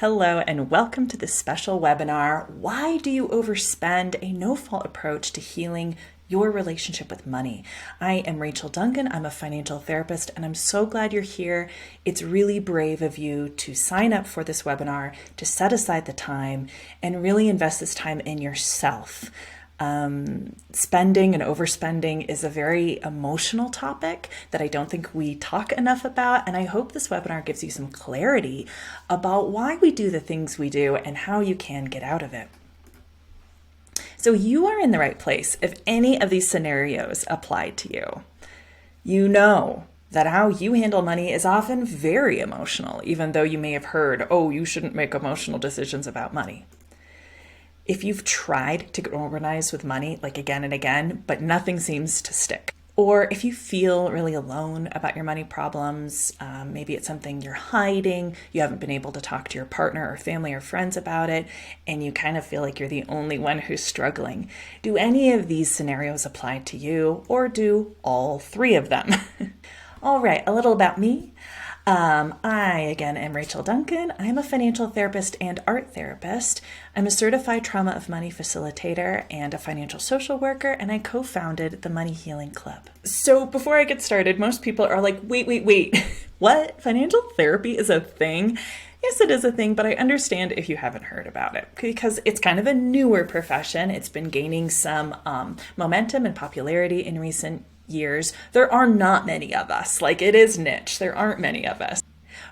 Hello and welcome to this special webinar, Why Do You Overspend? A No-Fault Approach to Healing Your Relationship with Money. I am Rachel Duncan. I'm a financial therapist and I'm so glad you're here. It's really brave of you to sign up for this webinar, to set aside the time and really invest this time in yourself. Spending and overspending is a very emotional topic that I don't think we talk enough about, and I hope this webinar gives you some clarity about why we do the things we do and how you can get out of it. So you are in the right place if any of these scenarios apply to you. You know that how you handle money is often very emotional, even though you may have heard, oh, you shouldn't make emotional decisions about money. If you've tried to get organized with money like again and again, but nothing seems to stick. Or if you feel really alone about your money problems, maybe it's something you're hiding, you haven't been able to talk to your partner or family or friends about it, and you kind of feel like you're the only one who's struggling. Do any of these scenarios apply to you, or do all three of them? All right, a little about me. I, again, am Rachel Duncan. I'm a financial therapist and art therapist. I'm a certified trauma of money facilitator and a financial social worker, and I co-founded the Money Healing Club. So before I get started, most people are like, wait, what? Financial therapy is a thing? Yes, it is a thing, but I understand if you haven't heard about it because it's kind of a newer profession. It's been gaining some momentum and popularity in recent years. There are not many of us. Like, it is niche. There aren't many of us.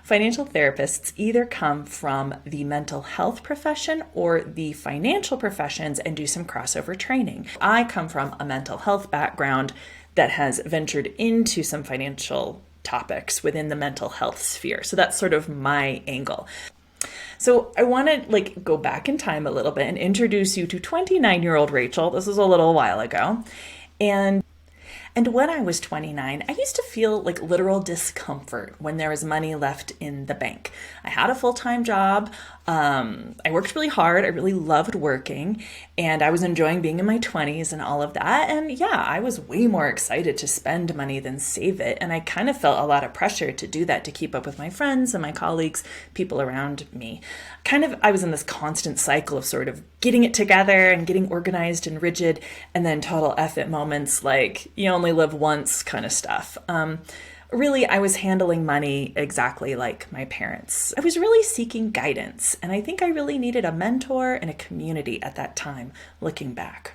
Financial therapists either come from the mental health profession or the financial professions and do some crossover training. I come from a mental health background that has ventured into some financial topics within the mental health sphere. So that's sort of my angle. So I want to go back in time a little bit and introduce you to 29-year-old Rachel. This was a little while ago. And when I was 29, I used to feel like literal discomfort when there was money left in the bank. I had a full-time job. I worked really hard. I really loved working, and I was enjoying being in my 20s and all of that. And yeah, I was way more excited to spend money than save it. And I kind of felt a lot of pressure to do that, to keep up with my friends and my colleagues, people around me. I was in this constant cycle of sort of getting it together and getting organized and rigid, and then total F it moments like you only live once kind of stuff. Really, I was handling money exactly like my parents. I was really seeking guidance, and I think I really needed a mentor and a community at that time, looking back.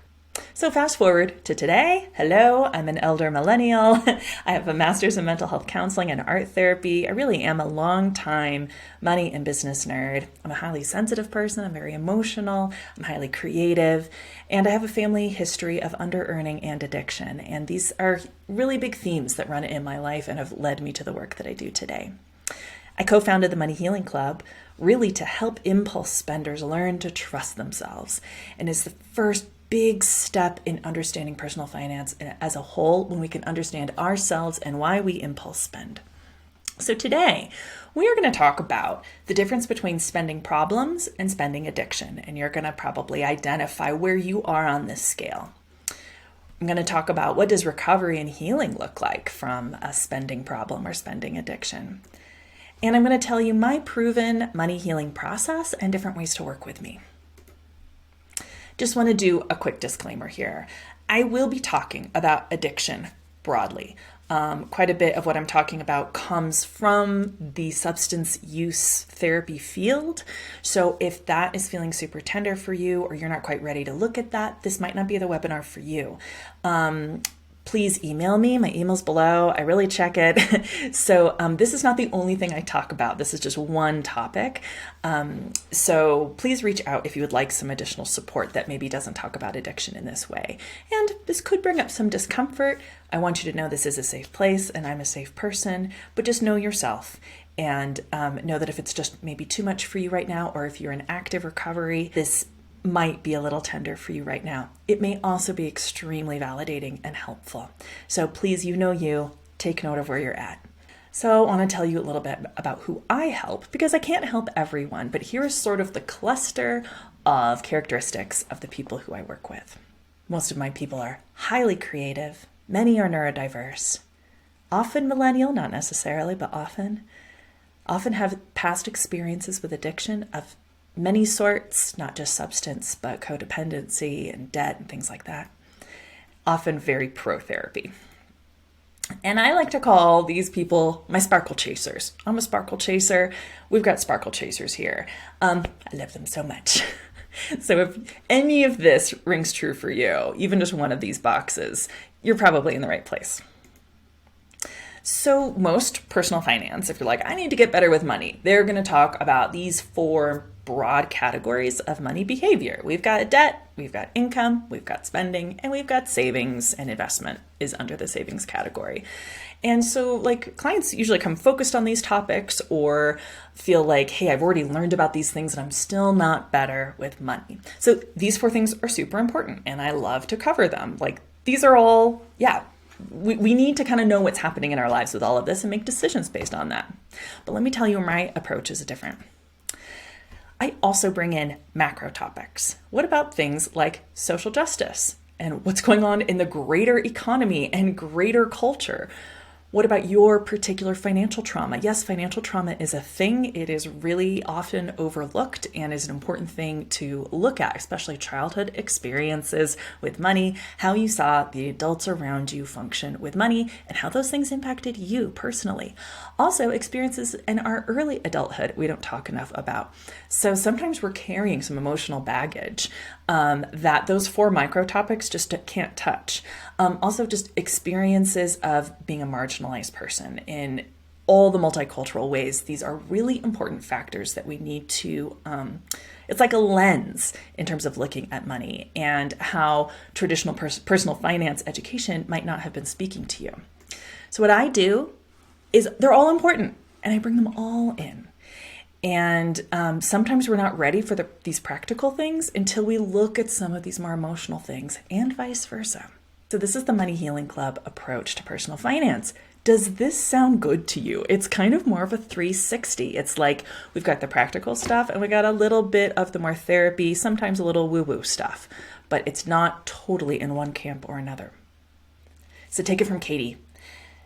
So fast forward to today. Hello, I'm an elder millennial. I have a master's in mental health counseling and art therapy. I really am a long-time money and business nerd. I'm a highly sensitive person. I'm very emotional. I'm highly creative. And I have a family history of under-earning and addiction. And these are really big themes that run in my life and have led me to the work that I do today. I co-founded the Money Healing Club really to help impulse spenders learn to trust themselves. And it's the first big step in understanding personal finance as a whole when we can understand ourselves and why we impulse spend. So today, we are going to talk about the difference between spending problems and spending addiction, and you're going to probably identify where you are on this scale. I'm going to talk about what does recovery and healing look like from a spending problem or spending addiction. And I'm going to tell you my proven money healing process and different ways to work with me. Just want to do a quick disclaimer here. I will be talking about addiction broadly. Quite a bit of what I'm talking about comes from the substance use therapy field. So if that is feeling super tender for you or you're not quite ready to look at that, this might not be the webinar for you. Please email me. My email's below. I really check it. So this is not the only thing I talk about. This is just one topic. So please reach out if you would like some additional support that maybe doesn't talk about addiction in this way. And this could bring up some discomfort. I want you to know this is a safe place and I'm a safe person, but just know yourself and know that if it's just maybe too much for you right now, or if you're in active recovery, this might be a little tender for you right now. It may also be extremely validating and helpful. So please, you, take note of where you're at. So I want to tell you a little bit about who I help, because I can't help everyone, but here is sort of the cluster of characteristics of the people who I work with. Most of my people are highly creative. Many are neurodiverse. Often millennial, not necessarily, but often. often have past experiences with addiction of many sorts, not just substance, but codependency and debt and things like that. Often very pro therapy. And I like to call these people my sparkle chasers. I'm a sparkle chaser. We've got sparkle chasers here. I love them so much. So if any of this rings true for you, even just one of these boxes, you're probably in the right place. So most personal finance, if you're like, I need to get better with money, they're going to talk about these 4 broad categories of money behavior. We've got debt, we've got income, we've got spending, and we've got savings, and investment is under the savings category. And so like clients usually come focused on these topics or feel like, hey, I've already learned about these things and I'm still not better with money. So these 4 things are super important and I love to cover them. Like these are all, we need to kind of know what's happening in our lives with all of this and make decisions based on that. But let me tell you, my approach is different. I also bring in macro topics. What about things like social justice and what's going on in the greater economy and greater culture? What about your particular financial trauma? Yes, financial trauma is a thing. It is really often overlooked and is an important thing to look at, especially childhood experiences with money, how you saw the adults around you function with money, and how those things impacted you personally. Also, experiences in our early adulthood we don't talk enough about. So sometimes we're carrying some emotional baggage that those 4 micro topics just can't touch. Also, just experiences of being a marginalized person in all the multicultural ways. These are really important factors that we need to, it's like a lens in terms of looking at money and how traditional personal finance education might not have been speaking to you. So what I do is they're all important and I bring them all in. And sometimes we're not ready for these practical things until we look at some of these more emotional things and vice versa. So this is the Money Healing Club approach to personal finance. Does this sound good to you? It's kind of more of a 360. It's like we've got the practical stuff and we got a little bit of the more therapy, sometimes a little woo-woo stuff, but it's not totally in one camp or another. So take it from Katie.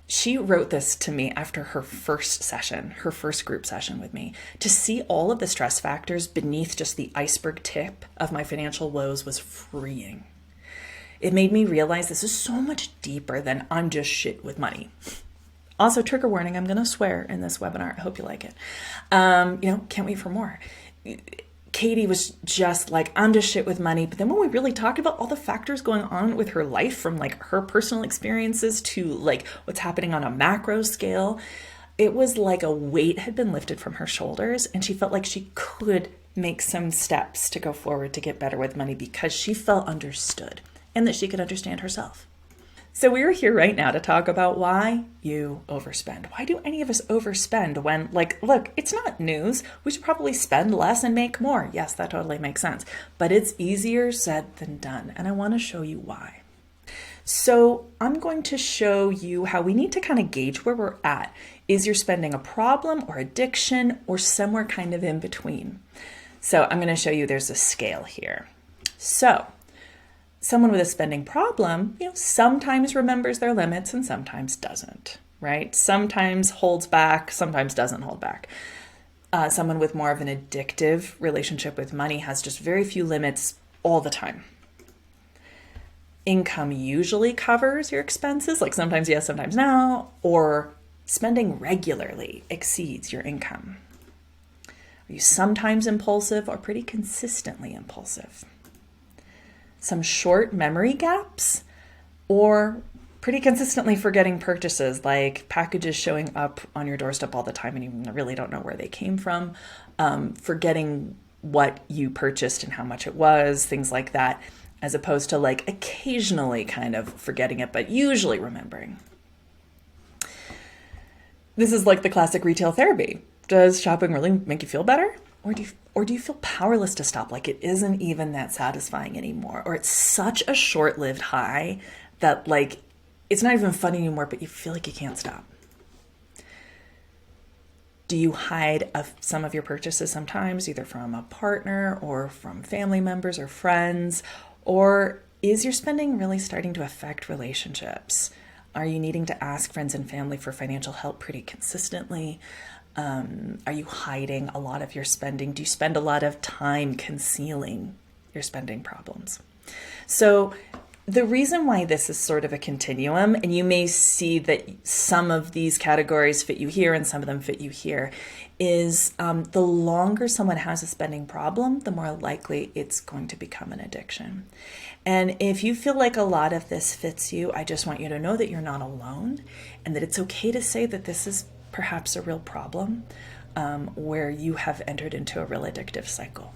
She wrote this to me after her first group session with me. To see all of the stress factors beneath just the iceberg tip of my financial woes was freeing. It made me realize this is so much deeper than I'm just shit with money. Also, trigger warning, I'm going to swear in this webinar. I hope you like it. Can't wait for more. Katie was just like, I'm just shit with money. But then when we really talked about all the factors going on with her life, from like her personal experiences to like what's happening on a macro scale, it was like a weight had been lifted from her shoulders and she felt like she could make some steps to go forward to get better with money because she felt understood and that she could understand herself. So we're here right now to talk about why you overspend. Why do any of us overspend when, look, it's not news. We should probably spend less and make more. Yes, that totally makes sense. But it's easier said than done. And I want to show you why. So I'm going to show you how we need to kind of gauge where we're at. Is your spending a problem or addiction or somewhere kind of in between? So I'm going to show you there's a scale here. So someone with a spending problem, sometimes remembers their limits and sometimes doesn't, right? Sometimes holds back, sometimes doesn't hold back. Someone with more of an addictive relationship with money has just very few limits all the time. Income usually covers your expenses, like sometimes yes, sometimes no, or spending regularly exceeds your income. Are you sometimes impulsive or pretty consistently impulsive? Some short memory gaps, or pretty consistently forgetting purchases, like packages showing up on your doorstep all the time and you really don't know where they came from, forgetting what you purchased and how much it was, things like that, as opposed to like occasionally kind of forgetting it, but usually remembering. This is like the classic retail therapy. Does shopping really make you feel better? Or do you feel powerless to stop, like it isn't even that satisfying anymore? Or it's such a short-lived high that like it's not even fun anymore, but you feel like you can't stop. Do you hide some of your purchases sometimes, either from a partner or from family members or friends? Or is your spending really starting to affect relationships? Are you needing to ask friends and family for financial help pretty consistently? Are you hiding a lot of your spending? Do you spend a lot of time concealing your spending problems? So the reason why this is sort of a continuum, and you may see that some of these categories fit you here and some of them fit you here, is the longer someone has a spending problem, the more likely it's going to become an addiction. And if you feel like a lot of this fits you, I just want you to know that you're not alone and that it's okay to say that this is perhaps a real problem where you have entered into a real addictive cycle.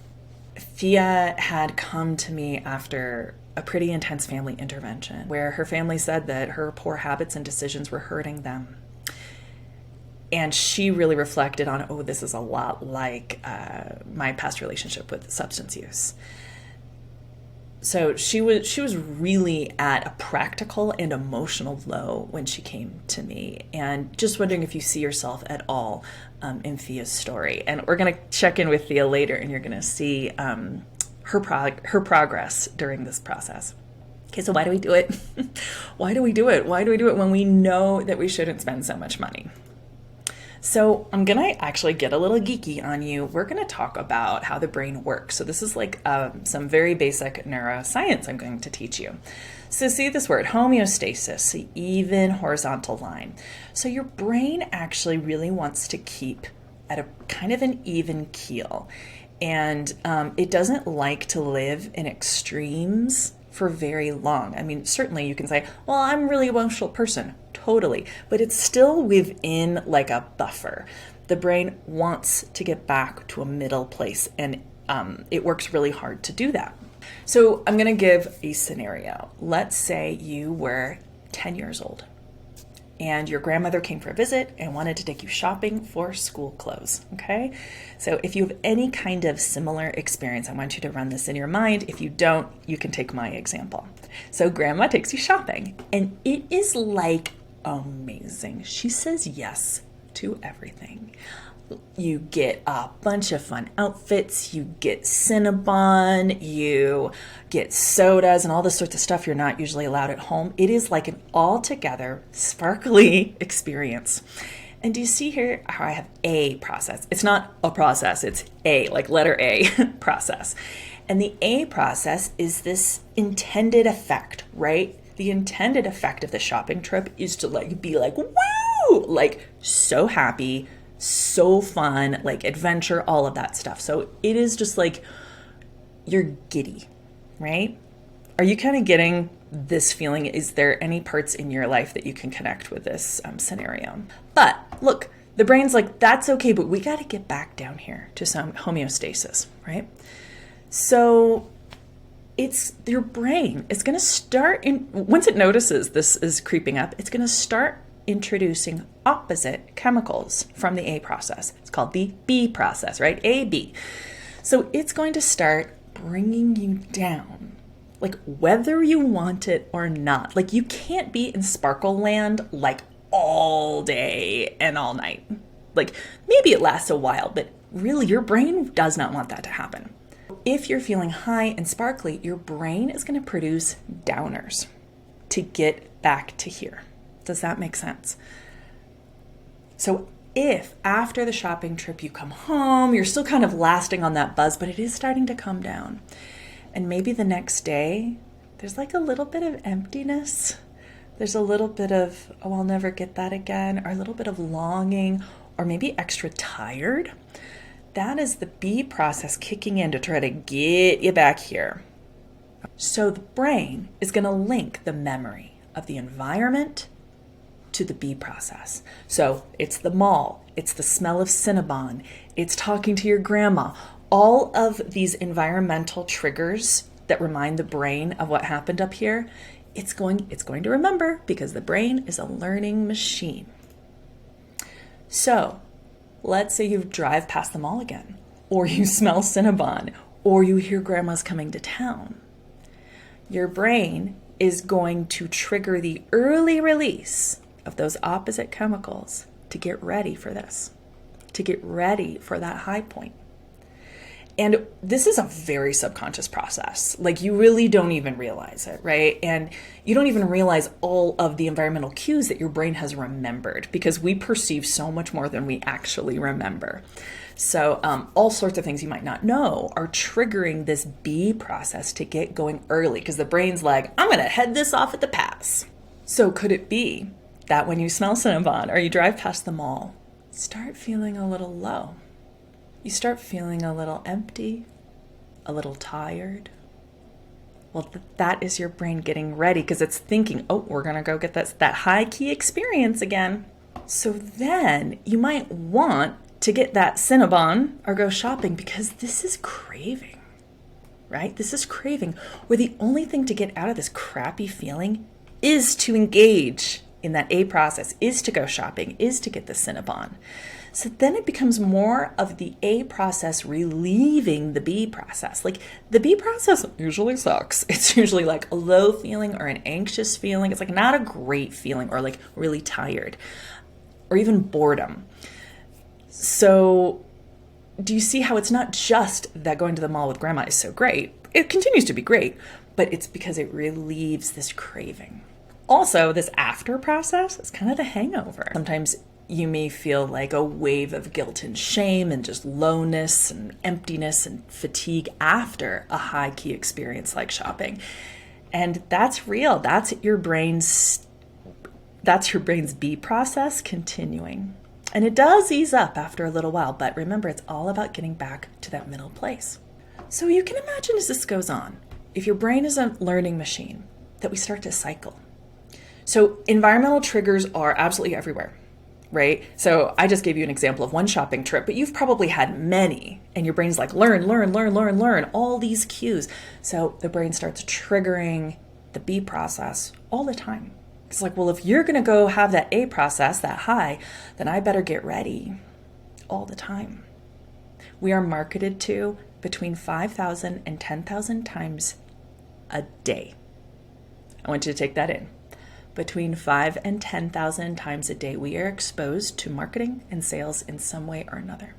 Fia had come to me after a pretty intense family intervention where her family said that her poor habits and decisions were hurting them. And she really reflected on, oh, this is a lot like my past relationship with substance use. So she was really at a practical and emotional low when she came to me, and just wondering if you see yourself at all in Fia's story. And we're going to check in with Fia later, and you're going to see her progress during this process. Okay, so why do we do it? Why do we do it? Why do we do it when we know that we shouldn't spend so much money? So I'm going to actually get a little geeky on you. We're going to talk about how the brain works. So this is like some very basic neuroscience I'm going to teach you. So see this word, homeostasis, the even horizontal line. So your brain actually really wants to keep at a kind of an even keel. And it doesn't like to live in extremes for very long. I mean, certainly you can say, well, I'm a really emotional person. Totally. But it's still within like a buffer. The brain wants to get back to a middle place, and it works really hard to do that. So I'm going to give a scenario. Let's say you were 10 years old and your grandmother came for a visit and wanted to take you shopping for school clothes, okay? So if you have any kind of similar experience, I want you to run this in your mind. If you don't, you can take my example. So grandma takes you shopping, and it is like amazing. She says yes to everything. You get a bunch of fun outfits, you get Cinnabon, you get sodas and all this sorts of stuff you're not usually allowed at home. It is like an all-together sparkly experience. And do you see here how I have a process? It's not a process, it's A, like letter A process. And the A process is this intended effect, right? The intended effect of the shopping trip is to like be like, woo, like so happy, so fun, like adventure, all of that stuff. So it is just like you're giddy, right? Are you kind of getting this feeling? Is there any parts in your life that you can connect with this scenario? But look, the brain's like, that's okay, but we got to get back down here to some homeostasis, right? So it's your brain. It's going to start once it notices this is creeping up, it's going to start introducing opposite chemicals from the A process. It's called the B process, right? A, B. So it's going to start bringing you down, like whether you want it or not. Like you can't be in sparkle land like all day and all night. Like maybe it lasts a while, but really your brain does not want that to happen. If you're feeling high and sparkly, your brain is going to produce downers to get back to here. Does that make sense? So if after the shopping trip you come home, you're still kind of lasting on that buzz, but it is starting to come down. And maybe the next day, there's like a little bit of emptiness. There's a little bit of, oh, I'll never get that again, or a little bit of longing, or maybe extra tired. That is the B process kicking in to try to get you back here. So the brain is going to link the memory of the environment to the B process. So it's the mall, it's the smell of Cinnabon, it's talking to your grandma. All of these environmental triggers that remind the brain of what happened up here, it's going to remember because the brain is a learning machine. So let's say you drive past the mall again, or you smell Cinnabon, or you hear grandma's coming to town. Your brain is going to trigger the early release of those opposite chemicals to get ready for this, to get ready for that high point. And this is a very subconscious process. Like, you really don't even realize it, right? And you don't even realize all of the environmental cues that your brain has remembered, because we perceive so much more than we actually remember. So all sorts of things you might not know are triggering this B process to get going early, because the brain's like, I'm going to head this off at the pass. So could it be that when you smell Cinnabon or you drive past the mall, start feeling a little low? You start feeling a little empty, a little tired. Well, that is your brain getting ready, because it's thinking, oh, we're going to go get that high key experience again. So then you might want to get that Cinnabon or go shopping, because this is craving, right? This is craving, where the only thing to get out of this crappy feeling is to engage in that A process, is to go shopping, is to get the Cinnabon. So then it becomes more of the A process relieving the B process. Like, the B process usually sucks. It's usually like a low feeling or an anxious feeling. It's like not a great feeling, or like really tired, or even boredom. So do you see how it's not just that going to the mall with grandma is so great? It continues to be great, but it's because it relieves this craving. Also, this after process is kind of the hangover. Sometimes you may feel like a wave of guilt and shame and just lowness and emptiness and fatigue after a high key experience like shopping. And that's real. That's your brain's B process continuing. And it does ease up after a little while, but remember, it's all about getting back to that middle place. So you can imagine, as this goes on, if your brain is a learning machine, that we start to cycle. So environmental triggers are absolutely everywhere, right? So I just gave you an example of one shopping trip, but you've probably had many, and your brain's like, learn, all these cues. So the brain starts triggering the B process all the time. It's like, well, if you're going to go have that A process, that high, then I better get ready all the time. We are marketed to between 5,000 and 10,000 times a day. I want you to take that in. Between 5,000 and 10,000 times a day, we are exposed to marketing and sales in some way or another.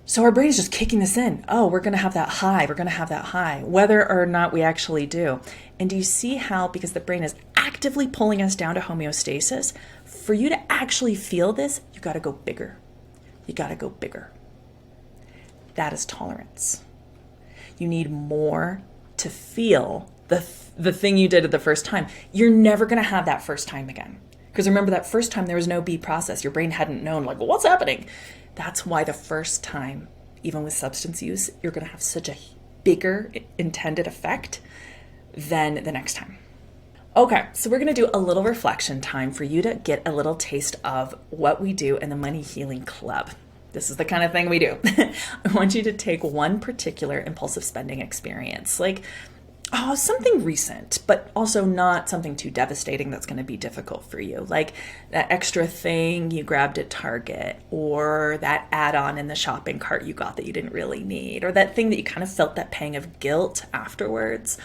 So our brain is just kicking this in. Oh, we're going to have that high. We're going to have that high, whether or not we actually do. And do you see how, because the brain is actively pulling us down to homeostasis, for you to actually feel this, you got to go bigger. You got to go bigger. That is tolerance. You need more to feel the thing you did at the first time. You're never going to have that first time again. Because remember, that first time there was no B process. Your brain hadn't known, like, well, what's happening? That's why the first time, even with substance use, you're going to have such a bigger intended effect than the next time. Okay, so we're going to do a little reflection time for you to get a little taste of what we do in the Money Healing Club. This is the kind of thing we do. I want you to take one particular impulsive spending experience, like something recent, but also not something too devastating that's going to be difficult for you. Like that extra thing you grabbed at Target, or that add-on in the shopping cart you got that you didn't really need, or that thing that you kind of felt that pang of guilt afterwards.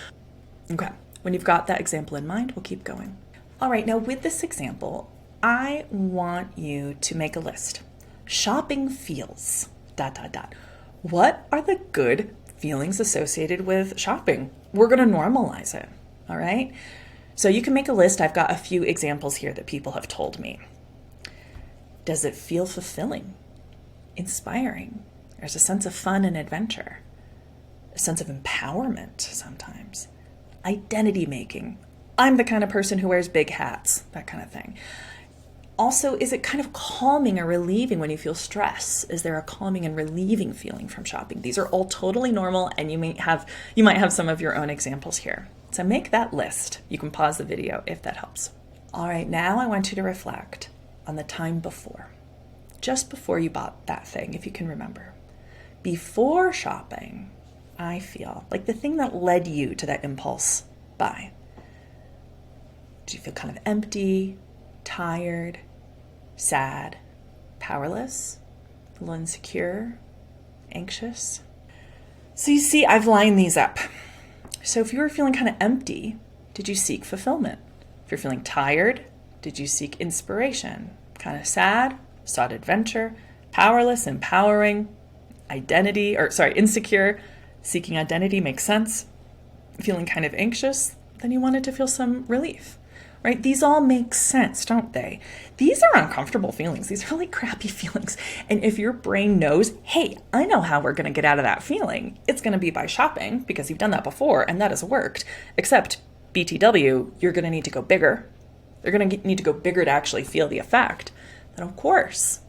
Okay, when you've got that example in mind, we'll keep going. All right, now with this example, I want you to make a list. Shopping feels ... What are the good feelings associated with shopping? We're going to normalize it, all right? So you can make a list. I've got a few examples here that people have told me. Does it feel fulfilling, inspiring? There's a sense of fun and adventure, a sense of empowerment sometimes, identity making. I'm the kind of person who wears big hats, that kind of thing. Also, is it kind of calming or relieving when you feel stress? Is there a calming and relieving feeling from shopping? These are all totally normal, and you might have some of your own examples here. So make that list. You can pause the video if that helps. All right, now I want you to reflect on the time before, just before you bought that thing, if you can remember. Before shopping, I feel like the thing that led you to that impulse buy. Did you feel kind of empty, tired, sad, powerless, a little insecure, anxious? So you see, I've lined these up. So if you were feeling kind of empty, did you seek fulfillment? If you're feeling tired, did you seek inspiration? Kind of sad, sought adventure, powerless, empowering, insecure, seeking identity makes sense, feeling kind of anxious, then you wanted to feel some relief, right? These all make sense, don't they? These are uncomfortable feelings. These are really crappy feelings. And if your brain knows, hey, I know how we're going to get out of that feeling, it's going to be by shopping because you've done that before and that has worked. Except BTW, you're going to need to go bigger. They're going to need to go bigger to actually feel the effect. Then of course,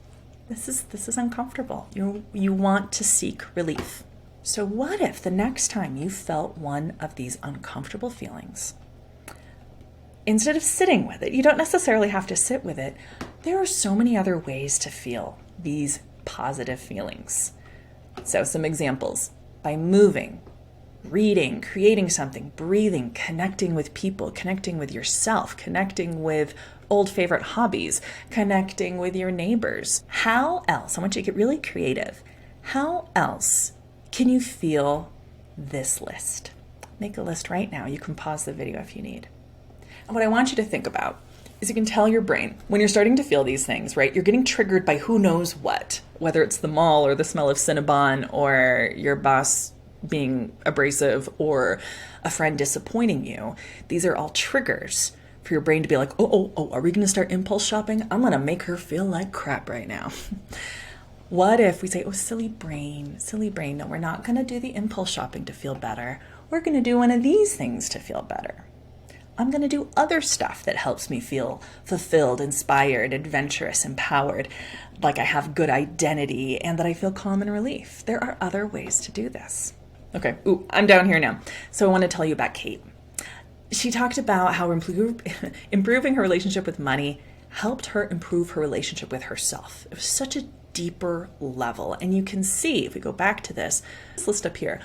this is uncomfortable. You want to seek relief. So what if the next time you felt one of these uncomfortable feelings, instead of sitting with it, you don't necessarily have to sit with it, there are so many other ways to feel these positive feelings. So some examples: by moving, reading, creating something, breathing, connecting with people, connecting with yourself, connecting with old favorite hobbies, connecting with your neighbors. How else? I want you to get really creative. How else can you feel this list? Make a list right now. You can pause the video if you need. And what I want you to think about is you can tell your brain when you're starting to feel these things, right? You're getting triggered by who knows what, whether it's the mall or the smell of Cinnabon or your boss being abrasive or a friend disappointing you. These are all triggers for your brain to be like, oh, are we going to start impulse shopping? I'm going to make her feel like crap right now. What if we say, oh, silly brain. No, we're not going to do the impulse shopping to feel better. We're going to do one of these things to feel better. I'm going to do other stuff that helps me feel fulfilled, inspired, adventurous, empowered, like I have good identity and that I feel calm and relief. There are other ways to do this. Okay, I'm down here now. So I want to tell you about Kate. She talked about how improving her relationship with money helped her improve her relationship with herself. It was such a deeper level. And you can see, if we go back to this list up here,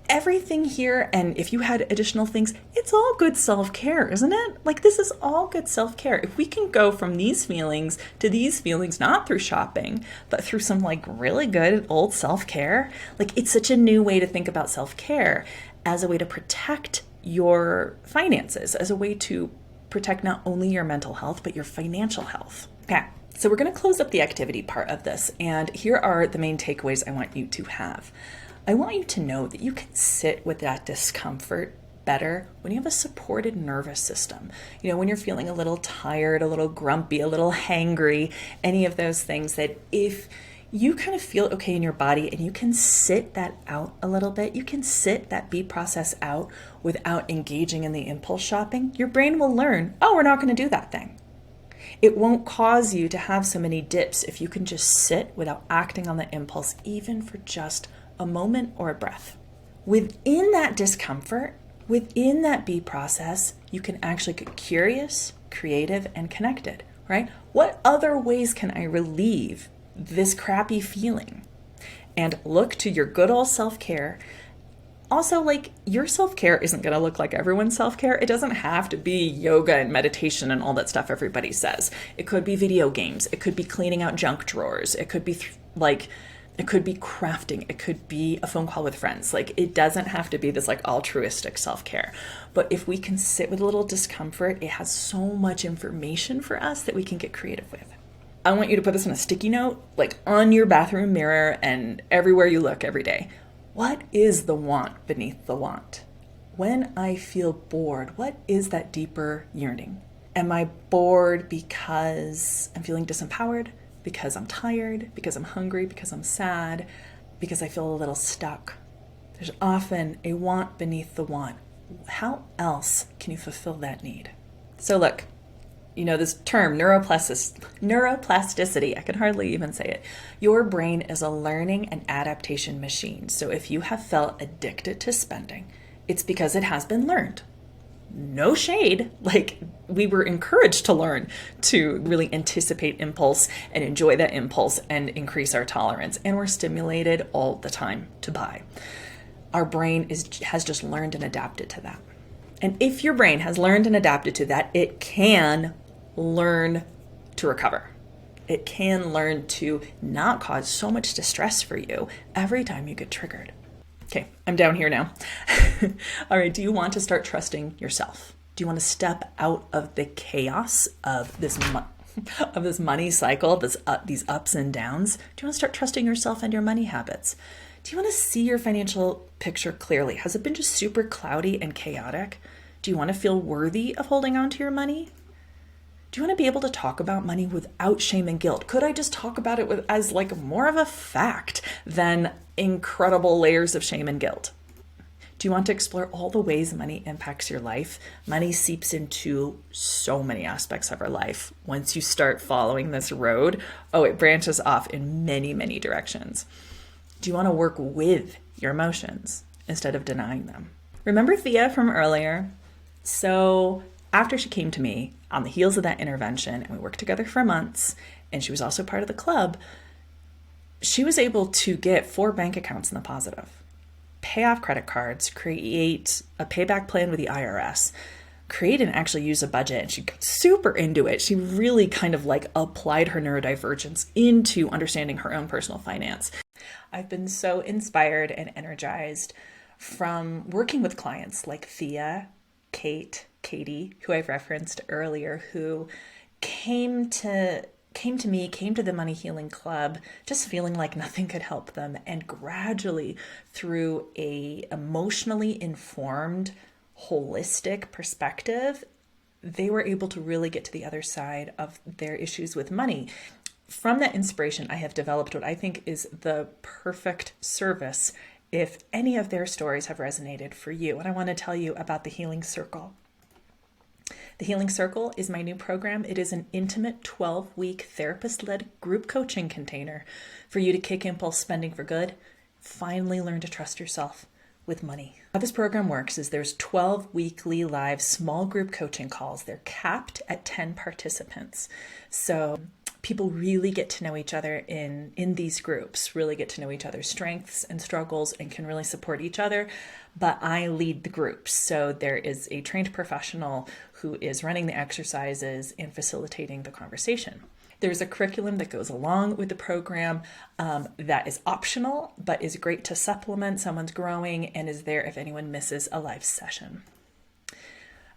everything here, and if you had additional things, it's all good self-care, isn't it? Like, this is all good self-care. If we can go from these feelings to these feelings, not through shopping, but through some like really good old self-care, like it's such a new way to think about self-care as a way to protect your finances, as a way to protect not only your mental health, but your financial health. Okay. So we're going to close up the activity part of this, and here are the main takeaways I want you to have. I want you to know that you can sit with that discomfort better when you have a supported nervous system. You know, when you're feeling a little tired, a little grumpy, a little hangry, any of those things, that if you kind of feel okay in your body and you can sit that out a little bit, you can sit that B process out without engaging in the impulse shopping, your brain will learn, oh, we're not going to do that thing. It won't cause you to have so many dips if you can just sit without acting on the impulse, even for just a moment or a breath. Within that discomfort, within that B process, you can actually get curious, creative, and connected, right? What other ways can I relieve this crappy feeling? And look to your good old self-care. Also, like, your self-care isn't going to look like everyone's self-care. It doesn't have to be yoga and meditation and all that stuff everybody says. It could be video games. It could be cleaning out junk drawers. It could be it could be crafting. It could be a phone call with friends. Like, it doesn't have to be this like altruistic self-care. But if we can sit with a little discomfort, it has so much information for us that we can get creative with. I want you to put this on a sticky note, like on your bathroom mirror and everywhere you look every day. What is the want beneath the want? When I feel bored, what is that deeper yearning? Am I bored because I'm feeling disempowered? Because I'm tired? Because I'm hungry? Because I'm sad? Because I feel a little stuck? There's often a want beneath the want. How else can you fulfill that need? So look, you know this term, neuroplasticity, I can hardly even say it. Your brain is a learning and adaptation machine. So if you have felt addicted to spending, it's because it has been learned. No shade. Like, we were encouraged to learn to really anticipate impulse and enjoy that impulse and increase our tolerance. And we're stimulated all the time to buy. Our brain has just learned and adapted to that. And if your brain has learned and adapted to that, it can learn to recover. It can learn to not cause so much distress for you every time you get triggered. Okay, I'm down here now. All right, do you want to start trusting yourself? Do you want to step out of the chaos of this of this money cycle, these ups and downs, do you want to start trusting yourself and your money habits? Do you want to see your financial picture clearly? Has it been just super cloudy and chaotic? Do you want to feel worthy of holding on to your money? Do you want to be able to talk about money without shame and guilt? Could I just talk about it as like more of a fact than incredible layers of shame and guilt? Do you want to explore all the ways money impacts your life? Money seeps into so many aspects of our life. Once you start following this road, it branches off in many, many directions. Do you want to work with your emotions instead of denying them? Remember Thea from earlier? So after she came to me on the heels of that intervention, and we worked together for months, and she was also part of the club, she was able to get 4 bank accounts in the positive, pay off credit cards, create a payback plan with the IRS, create and actually use a budget. And she got super into it. She really kind of like applied her neurodivergence into understanding her own personal finance. I've been so inspired and energized from working with clients like Thea, Katie, who I've referenced earlier, who came to the Money Healing Club just feeling like nothing could help them, and gradually through a emotionally informed, holistic perspective, they were able to really get to the other side of their issues with money. From that inspiration, I have developed what I think is the perfect service if any of their stories have resonated for you. And I want to tell you about the Healing Circle. The Healing Circle is my new program. It is an intimate 12-week therapist-led group coaching container for you to kick impulse spending for good, finally learn to trust yourself with money. How this program works is there's 12 weekly live small group coaching calls. They're capped at 10 participants. So people really get to know each other in these groups, really get to know each other's strengths and struggles, and can really support each other. But I lead the groups. So there is a trained professional who is running the exercises and facilitating the conversation. There's a curriculum that goes along with the program that is optional, but is great to supplement someone's growing and is there if anyone misses a live session.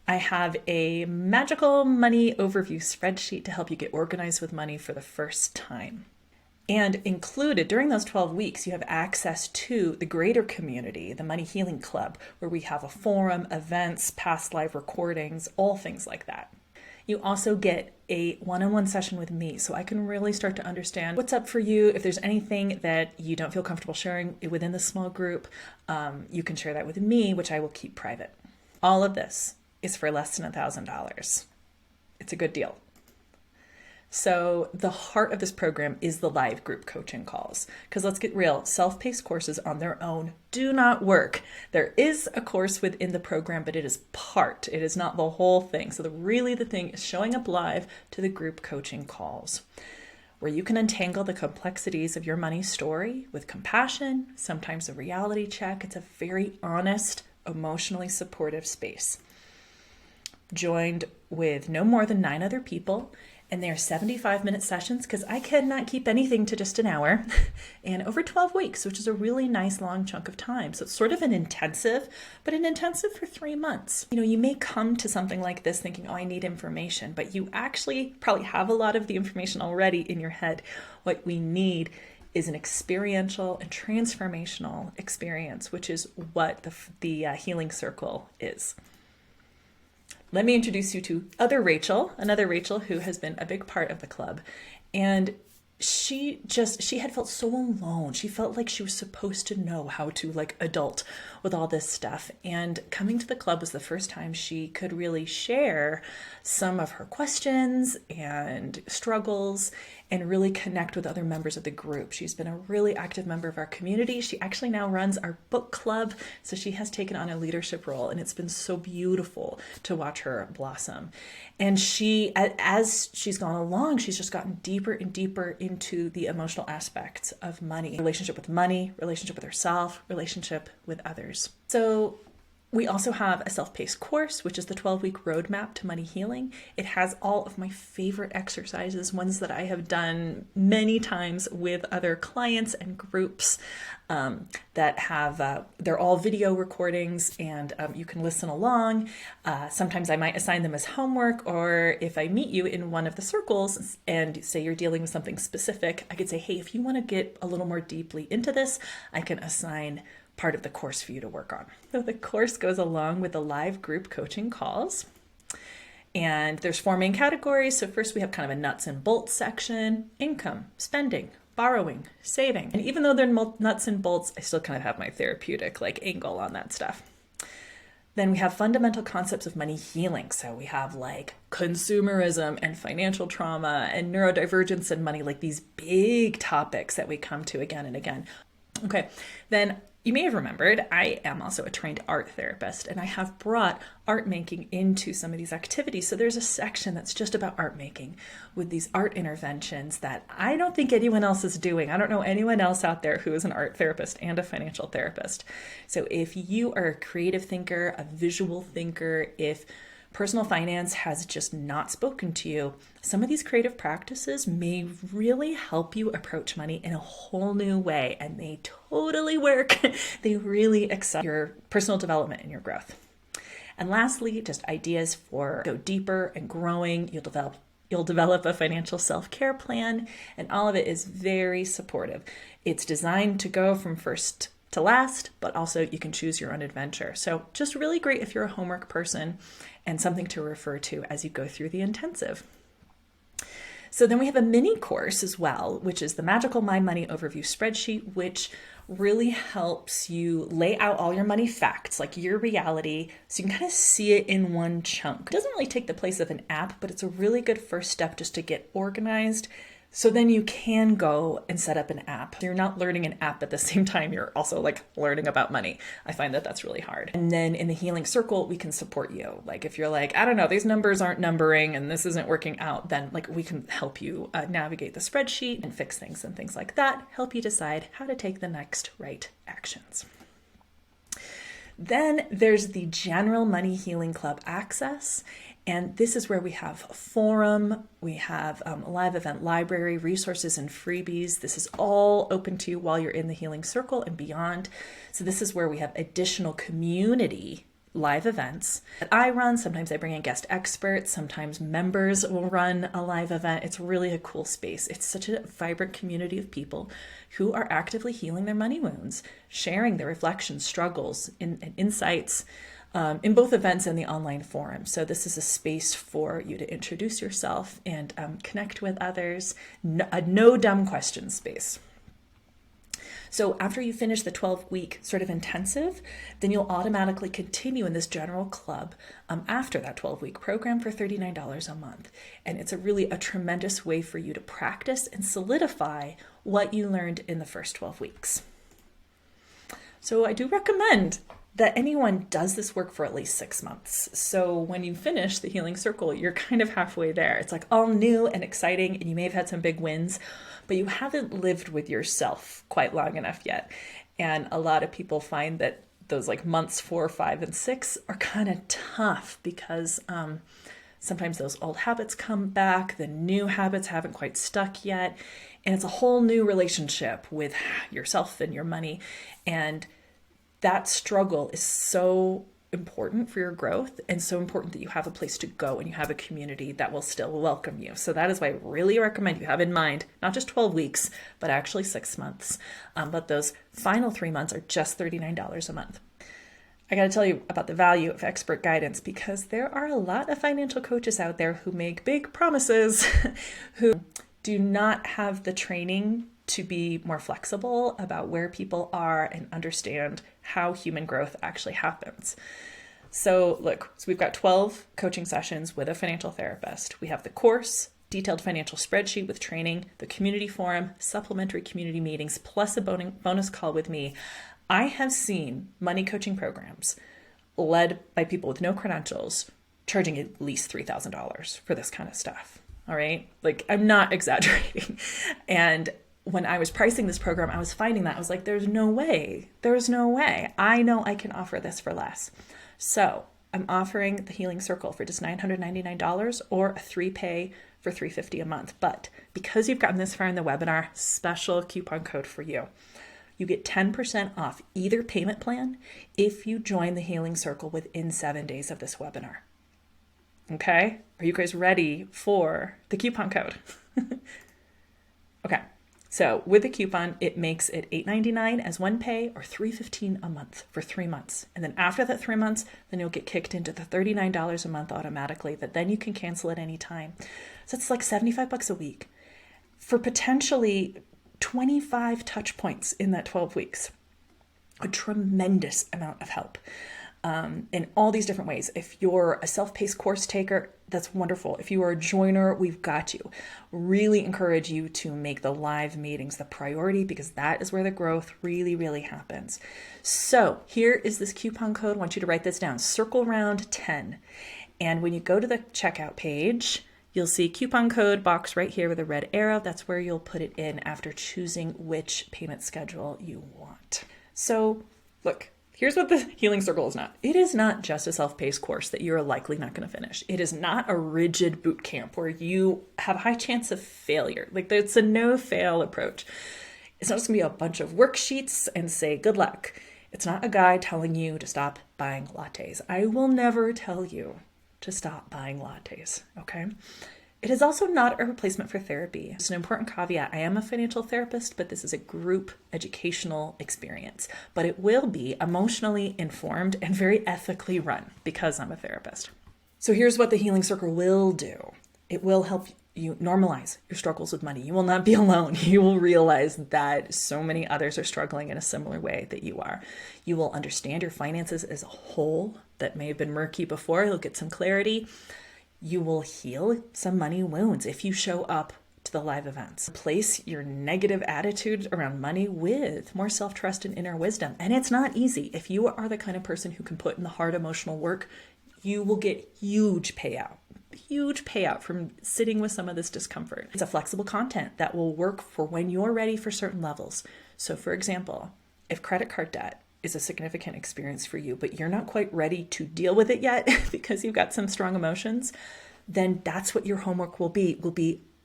I have a magical money overview spreadsheet to help you get organized with money for the first time. And included during those 12 weeks, you have access to the greater community, the Money Healing Club, where we have a forum, events, past live recordings, all things like that. You also get a one-on-one session with me, so I can really start to understand what's up for you. If there's anything that you don't feel comfortable sharing within the small group, you can share that with me, which I will keep private. All of this is for less than $1,000. It's a good deal. So the heart of this program is the live group coaching calls. Because let's get real, self-paced courses on their own do not work. There is a course within the program, but it is part. It is not the whole thing. So the thing is showing up live to the group coaching calls, where you can untangle the complexities of your money story with compassion, sometimes a reality check. It's a very honest, emotionally supportive space. Joined with no more than 9 other people, and they're 75-minute sessions because I cannot keep anything to just an hour, and over 12 weeks, which is a really nice long chunk of time. So it's sort of an intensive, but an intensive for 3 months. You may come to something like this thinking, I need information, but you actually probably have a lot of the information already in your head. What we need is an experiential and transformational experience, which is what the Healing Circle is. Let me introduce you to another Rachel who has been a big part of the club. And she had felt so alone. She felt like she was supposed to know how to adult with all this stuff. And coming to the club was the first time she could really share some of her questions and struggles and really connect with other members of the group. She's been a really active member of our community. She actually now runs our book club. So she has taken on a leadership role, and it's been so beautiful to watch her blossom. And as she's gone along, she's just gotten deeper and deeper into the emotional aspects of money, relationship with money, relationship with herself, relationship with others. So We also have a self-paced course, which is the 12-week roadmap to money healing. It has all of my favorite exercises, ones that I have done many times with other clients and groups that have, they're all video recordings, and you can listen along. Sometimes I might assign them as homework, or if I meet you in one of the circles and say you're dealing with something specific, I could say, hey, if you want to get a little more deeply into this, I can assign part of the course for you to work on. So the course goes along with the live group coaching calls. And there's 4 main categories. So first we have kind of a nuts and bolts section: income, spending, borrowing, saving. And even though they're nuts and bolts, I still kind of have my therapeutic angle on that stuff. Then we have fundamental concepts of money healing. So we have consumerism and financial trauma and neurodivergence and money, these big topics that we come to again and again. Okay, then you may have remembered, I am also a trained art therapist, and I have brought art making into some of these activities. So there's a section that's just about art making with these art interventions that I don't think anyone else is doing. I don't know anyone else out there who is an art therapist and a financial therapist. So if you are a creative thinker, a visual thinker, if personal finance has just not spoken to you, some of these creative practices may really help you approach money in a whole new way, and they totally work. They really excel your personal development and your growth. And lastly, just ideas for go deeper and growing. You'll develop a financial self-care plan, and all of it is very supportive. It's designed to go from first to last, but also you can choose your own adventure. So just really great if you're a homework person, and something to refer to as you go through the intensive. So then we have a mini course as well, which is the Magical My Money Overview Spreadsheet, which really helps you lay out all your money facts, your reality, so you can kind of see it in one chunk. It doesn't really take the place of an app, but it's a really good first step just to get organized. So then you can go and set up an app. You're not learning an app at the same time you're also learning about money. I find that that's really hard. And then in the healing circle, we can support you. If you're I don't know, these numbers aren't numbering and this isn't working out, then we can help you navigate the spreadsheet and fix things and things like that, help you decide how to take the next right actions. Then there's the General Money Healing Club Access. And this is where we have a forum, we have a live event library, resources and freebies. This is all open to you while you're in the healing circle and beyond. So this is where we have additional community live events that I run. Sometimes I bring in guest experts, sometimes members will run a live event. It's really a cool space. It's such a vibrant community of people who are actively healing their money wounds, sharing their reflections, struggles, and insights in both events and the online forum. So this is a space for you to introduce yourself and connect with others, a no dumb questions space. So after you finish the 12-week sort of intensive, then you'll automatically continue in this general club after that 12-week program for $39 a month. And it's a tremendous way for you to practice and solidify what you learned in the first 12 weeks. So I do recommend that anyone does this work for at least 6 months. So when you finish the healing circle, you're kind of halfway there. It's all new and exciting, and you may have had some big wins, but you haven't lived with yourself quite long enough yet. And a lot of people find that those months 4, 5, and 6 are kind of tough because sometimes those old habits come back, the new habits haven't quite stuck yet, and it's a whole new relationship with yourself and your money. And that struggle is so important for your growth, and so important that you have a place to go and you have a community that will still welcome you. So that is why I really recommend you have in mind, not just 12 weeks, but actually 6 months. But those final 3 months are just $39 a month. I got to tell you about the value of expert guidance, because there are a lot of financial coaches out there who make big promises, who do not have the training to be more flexible about where people are and understand how human growth actually happens. So we've got 12 coaching sessions with a financial therapist. We have the course, detailed financial spreadsheet with training, the community forum, supplementary community meetings, plus a bonus call with me. I have seen money coaching programs led by people with no credentials charging at least $3,000 for this kind of stuff. All right. I'm not exaggerating. And when I was pricing this program, I was finding that I was there's no way. I know I can offer this for less. So I'm offering the Healing Circle for just $999 or a 3-pay for $350 a month. But because you've gotten this far in the webinar, special coupon code for you. You get 10% off either payment plan if you join the Healing Circle within 7 days of this webinar. Okay? Are you guys ready for the coupon code? Okay. So with the coupon, it makes it $899 as one pay or $315 a month for 3 months. And then after that 3 months, then you'll get kicked into the $39 a month automatically that then you can cancel at any time. So it's like $75 a week for potentially 25 touch points in that 12 weeks. A tremendous amount of help in all these different ways. If you're a self-paced course taker, that's wonderful. If you are a joiner, we've got you. Really encourage you to make the live meetings the priority because that is where the growth really, really happens. So here is this coupon code. I want you to write this down, Circle Round 10. And when you go to the checkout page, you'll see coupon code box right here with a red arrow. That's where you'll put it in after choosing which payment schedule you want. So look, here's what the Healing Circle is not. It is not just a self-paced course that you're likely not going to finish. It is not a rigid boot camp where you have a high chance of failure. Like it's a no-fail approach. It's not just going to be a bunch of worksheets and say good luck. It's not a guy telling you to stop buying lattes. I will never tell you to stop buying lattes, okay? It is also not a replacement for therapy. It's an important caveat. I am a financial therapist, but this is a group educational experience. But it will be emotionally informed and very ethically run because I'm a therapist. So here's what the Healing Circle will do. It will help you normalize your struggles with money. You will not be alone. You will realize that so many others are struggling in a similar way that you are. You will understand your finances as a whole that may have been murky before. You'll get some clarity. You will heal some money wounds if you show up to the live events. Replace your negative attitude around money with more self-trust and inner wisdom. And it's not easy. If you are the kind of person who can put in the hard emotional work, you will get huge payout from sitting with some of this discomfort. It's a flexible content that will work for when you're ready for certain levels. So for example, if credit card debt is a significant experience for you, but you're not quite ready to deal with it yet because you've got some strong emotions, then that's what your homework will be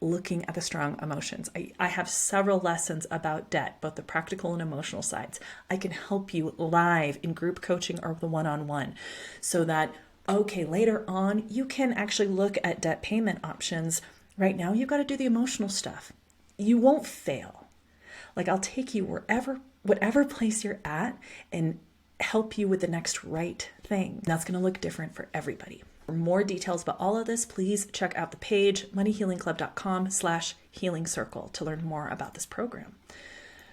looking at the strong emotions. I have several lessons about debt, both the practical and emotional sides. I can help you live in group coaching or the one-on-one so that, okay, later on, you can actually look at debt payment options. Right now, you've got to do the emotional stuff. You won't fail. Like I'll take you whatever place you're at and help you with the next right thing. That's going to look different for everybody. For more details about all of this, please check out the page moneyhealingclub.com/healing circle to learn more about this program.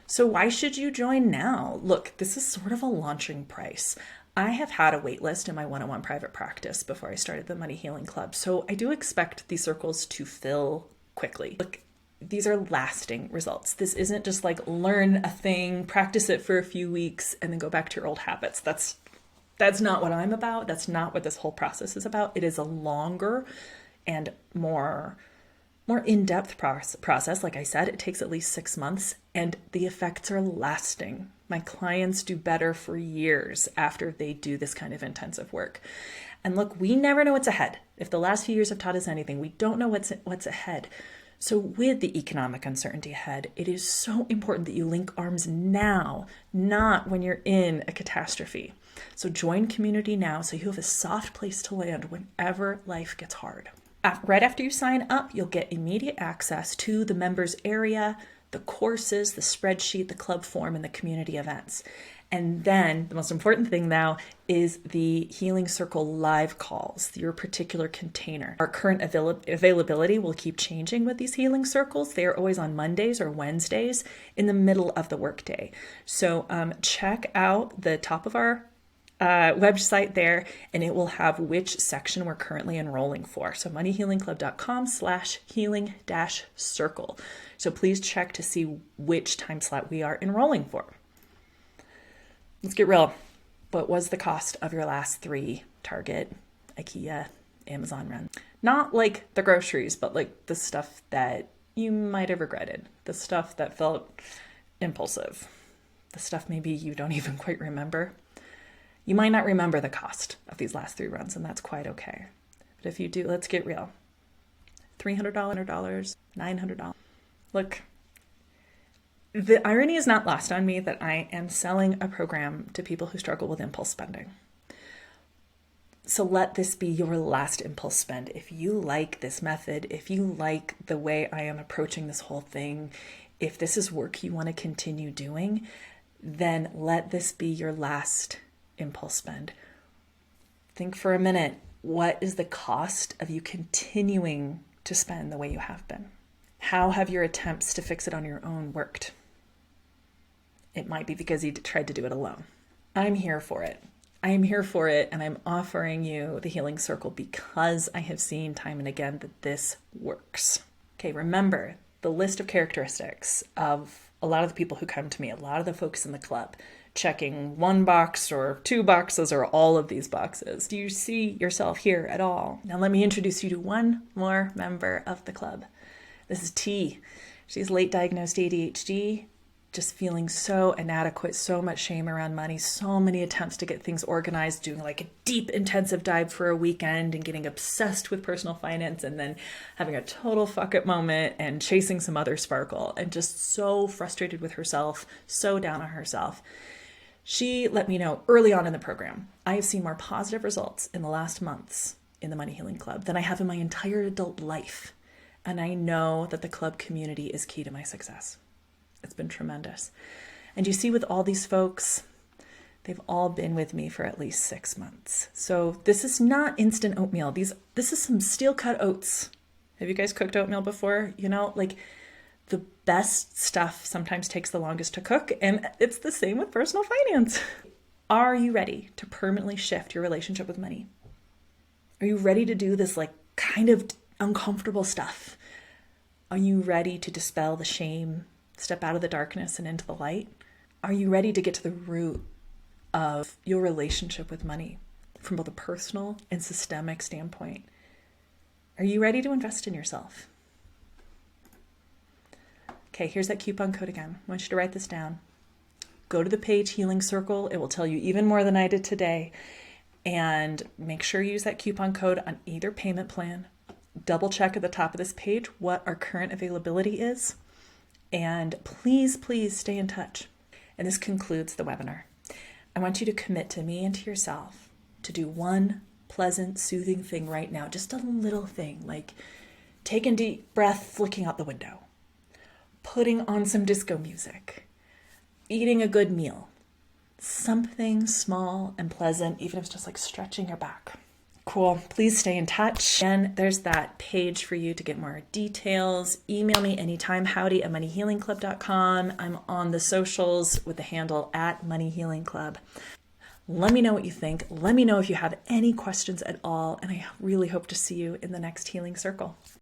So why should you join now? Look, this is sort of a launching price. I have had a wait list in my one-on-one private practice before I started the Money Healing Club. So I do expect these circles to fill quickly. Look, these are lasting results. This isn't just like learn a thing, practice it for a few weeks, and then go back to your old habits. That's not what I'm about. That's not what this whole process is about. It is a longer and more in-depth process. Like I said, it takes at least 6 months, and the effects are lasting. My clients do better for years after they do this kind of intensive work. And look, we never know what's ahead. If the last few years have taught us anything, we don't know what's ahead. So with the economic uncertainty ahead, it is so important that you link arms now, not when you're in a catastrophe. So join community now so you have a soft place to land whenever life gets hard. Right after you sign up, you'll get immediate access to the members area, the courses, the spreadsheet, the club form, and the community events. And then the most important thing now is the Healing Circle live calls, your particular container. Our current availability will keep changing with these Healing Circles. They are always on Mondays or Wednesdays in the middle of the workday. So check out the top of our website there, and it will have which section we're currently enrolling for. So moneyhealingclub.com/healing-circle. So please check to see which time slot we are enrolling for. Let's get real. What was the cost of your last 3 Target, IKEA, Amazon runs? Not like the groceries, but like the stuff that you might have regretted, the stuff that felt impulsive, the stuff maybe you don't even quite remember. You might not remember the cost of these last 3 runs, and that's quite okay. But if you do, let's get real. $300, $900. Look, the irony is not lost on me that I am selling a program to people who struggle with impulse spending. So let this be your last impulse spend. If you like this method, if you like the way I am approaching this whole thing, if this is work you want to continue doing, then let this be your last impulse spend. Think for a minute, what is the cost of you continuing to spend the way you have been? How have your attempts to fix it on your own worked? It might be because you tried to do it alone. I'm here for it. I am here for it, and I'm offering you the Healing Circle because I have seen time and again that this works. Okay, remember the list of characteristics of a lot of the people who come to me, a lot of the folks in the club, checking 1 box or 2 boxes or all of these boxes. Do you see yourself here at all? Now let me introduce you to one more member of the club. This is T. She's late diagnosed ADHD, just feeling so inadequate, so much shame around money, so many attempts to get things organized, doing like a deep intensive dive for a weekend and getting obsessed with personal finance and then having a total fuck it moment and chasing some other sparkle and just so frustrated with herself, so down on herself. She let me know early on in the program, I have seen more positive results in the last months in the Money Healing Club than I have in my entire adult life. And I know that the club community is key to my success. It's been tremendous. And you see with all these folks, they've all been with me for at least 6 months. So this is not instant oatmeal. This is some steel cut oats. Have you guys cooked oatmeal before? You know, like the best stuff sometimes takes the longest to cook, and it's the same with personal finance. Are you ready to permanently shift your relationship with money? Are you ready to do this like kind of uncomfortable stuff? Are you ready to dispel the shame, step out of the darkness and into the light? Are you ready to get to the root of your relationship with money from both a personal and systemic standpoint? Are you ready to invest in yourself? Okay, here's that coupon code again. I want you to write this down. Go to the page Healing Circle. It will tell you even more than I did today. And make sure you use that coupon code on either payment plan. Double check at the top of this page what our current availability is. And please, please stay in touch. And this concludes the webinar. I want you to commit to me and to yourself to do one pleasant, soothing thing right now. Just a little thing like taking deep breaths, looking out the window, putting on some disco music, eating a good meal, something small and pleasant, even if it's just like stretching your back. Cool. Please stay in touch. And there's that page for you to get more details. Email me anytime, howdy@moneyhealingclub.com. I'm on the socials with the handle @moneyhealingclub. Let me know what you think. Let me know if you have any questions at all. And I really hope to see you in the next Healing Circle.